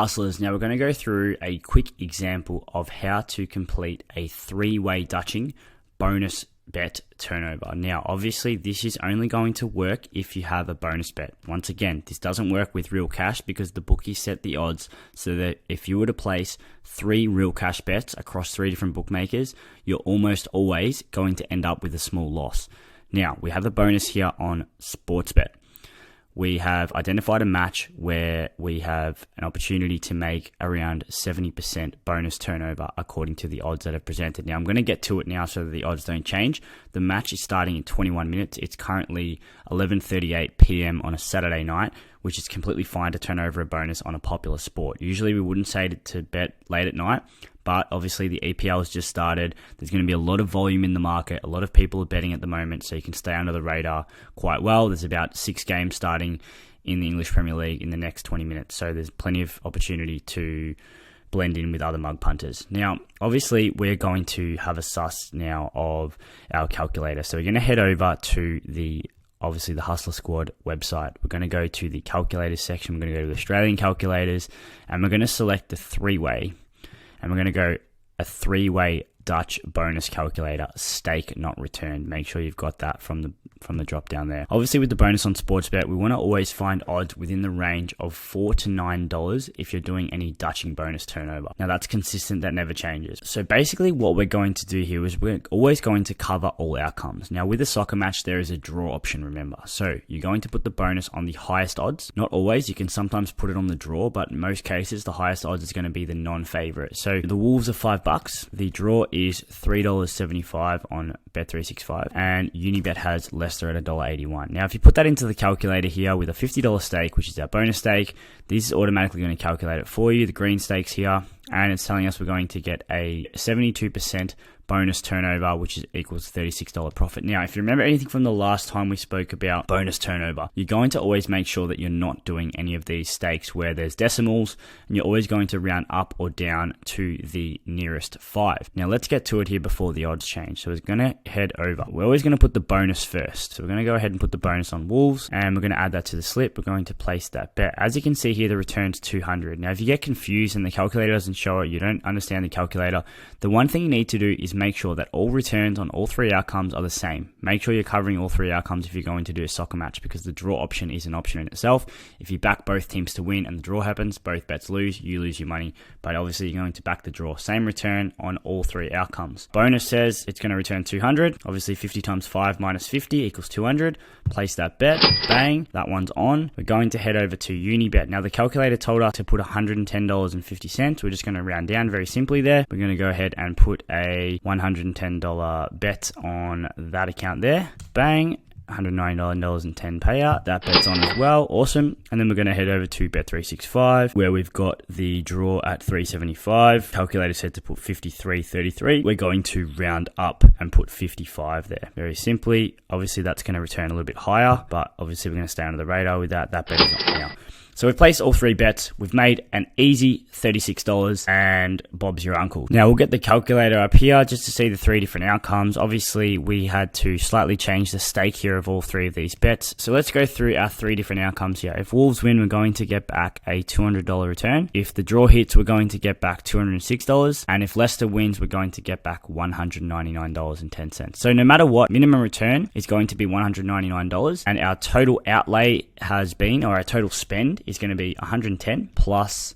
Hustlers, now we're going to go through a quick example of how to complete a three-way Dutching bonus bet turnover. Now, obviously, this is only going to work if you have a bonus bet. Once again, this doesn't work with real cash because the bookies set the odds so that if you were to place 3 real cash bets across 3 different bookmakers, you're almost always going to end up with a small loss. Now, we have a bonus here on Sportsbet. We have identified a match where we have an opportunity to make around 70% bonus turnover according to the odds that are presented. Now, I'm going to get to it now so that the odds don't change. The match is starting in 21 minutes. It's currently 11:38 p.m. on a Saturday night, which is completely fine to turn over a bonus on a popular sport. Usually, we wouldn't say to bet late at night, but obviously the EPL has just started. There's going to be a lot of volume in the market. A lot of people are betting at the moment, so you can stay under the radar quite well. There's about 6 games starting in the English Premier League in the next 20 minutes, so there's plenty of opportunity to blend in with other mug punters. Now, obviously, we're going to have a suss now of our calculator. So we're going to head over to the Hussla Squad website. We're going to go to the calculators section. We're going to go to the Australian calculators, and we're going to select the 3-way. And we're going to go a 3-way Dutch bonus calculator, stake not returned. Make sure you've got that from the drop down there. Obviously, with the bonus on Sportsbet, we want to always find odds within the range of $4 to $9 if you're doing any Dutching bonus turnover. Now, that's consistent, that never changes. So basically what we're going to do here is we're always going to cover all outcomes. Now, with a soccer match, there is a draw option, remember. So you're going to put the bonus on the highest odds. Not always, you can sometimes put it on the draw, but in most cases, the highest odds is going to be the non-favorite. So the Wolves are $5. The draw is $3.75 on Bet365, and Unibet has Leicester at $1.81. Now, if you put that into the calculator here with a $50 stake, which is our bonus stake, this is automatically going to calculate it for you, the green stakes here, and it's telling us we're going to get a 72% bonus turnover, which is equals $36 profit. Now, if you remember anything from the last time we spoke about bonus turnover, you're going to always make sure that you're not doing any of these stakes where there's decimals, and you're always going to round up or down to the nearest 5. Now, let's get to it here before the odds change. So we're going to head over. We're always going to put the bonus first. So we're going to go ahead and put the bonus on Wolves, and we're going to add that to the slip. We're going to place that bet. As you can see here, the return's 200. Now, if you get confused and the calculator doesn't show it, you don't understand the calculator, the one thing you need to do is make sure that all returns on all 3 outcomes are the same. Make sure you're covering all 3 outcomes if you're going to do a soccer match, because the draw option is an option in itself. If you back both teams to win and the draw happens, both bets lose, you lose your money. But obviously you're going to back the draw. Same return on all 3 outcomes. Bonus says it's going to return 200. Obviously 50 times 5 minus 50 equals 200. Place that bet. Bang. That one's on. We're going to head over to Unibet. Now the calculator told us to put $110.50. We're just going to round down very simply there. We're going to go ahead and put a $110 bet on that account there. Bang. $199.10 payout. That bet's on as well. Awesome. And then we're going to head over to Bet365 where we've got the draw at $3.75. Calculator said to put $53.33. We're going to round up and put 55 there. Very simply. Obviously that's going to return a little bit higher, but obviously we're going to stay under the radar with that. That bet is on now. So we've placed all 3 bets. We've made an easy $36 and Bob's your uncle. Now we'll get the calculator up here just to see the 3 different outcomes. Obviously we had to slightly change the stake here of all 3 of these bets. So let's go through our 3 different outcomes here. If Wolves win, we're going to get back a $200 return. If the draw hits, we're going to get back $206. And if Leicester wins, we're going to get back $199.10. So no matter what, minimum return is going to be $199. And our total outlay has been, or our total spend is going to be 110 plus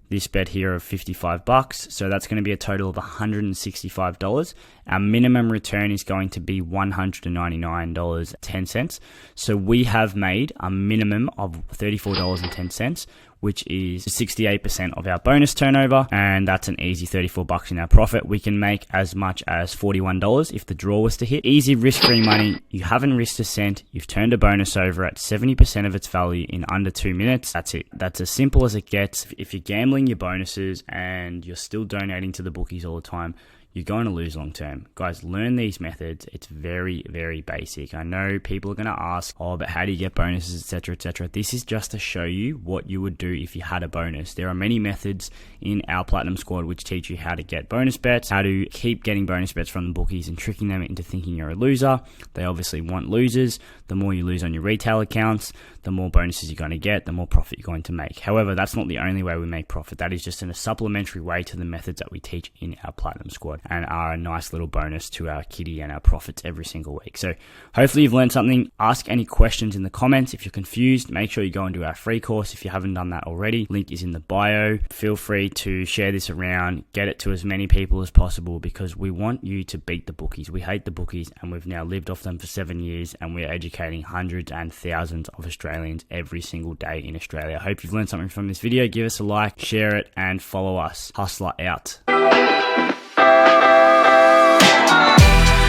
this bet here of $55. So that's going to be a total of $165. Our minimum return is going to be $199.10. So we have made a minimum of $34.10, which is 68% of our bonus turnover, and that's an easy $34 in our profit. We can make as much as $41 if the draw was to hit. Easy risk-free money. You haven't risked a cent. You've turned a bonus over at 70% of its value in under 2 minutes. That's it. That's as simple as it gets. If you're gambling your bonuses and you're still donating to the bookies all the time, you're going to lose long term. Guys, learn these methods. It's very, very basic. I know people are going to ask, oh, but how do you get bonuses, etc., etc. This is just to show you what you would do if you had a bonus. There are many methods in our Platinum Squad which teach you how to get bonus bets, how to keep getting bonus bets from the bookies and tricking them into thinking you're a loser. They obviously want losers. The more you lose on your retail accounts, the more bonuses you're going to get, the more profit you're going to make. However, that's not the only way we make profit. That is just in a supplementary way to the methods that we teach in our Platinum Squad and are a nice little bonus to our kitty and our profits every single week. So hopefully you've learned something. Ask any questions in the comments. If you're confused, make sure you go and do our free course if you haven't done that already. Link is in the bio. Feel free to share this around, get it to as many people as possible, because we want you to beat the bookies. We hate the bookies, and we've now lived off them for 7 years, and we're educating hundreds and thousands of Australians every single day in Australia. I hope you've learned something from this video. Give us a like, share it, and follow us. Hussla out.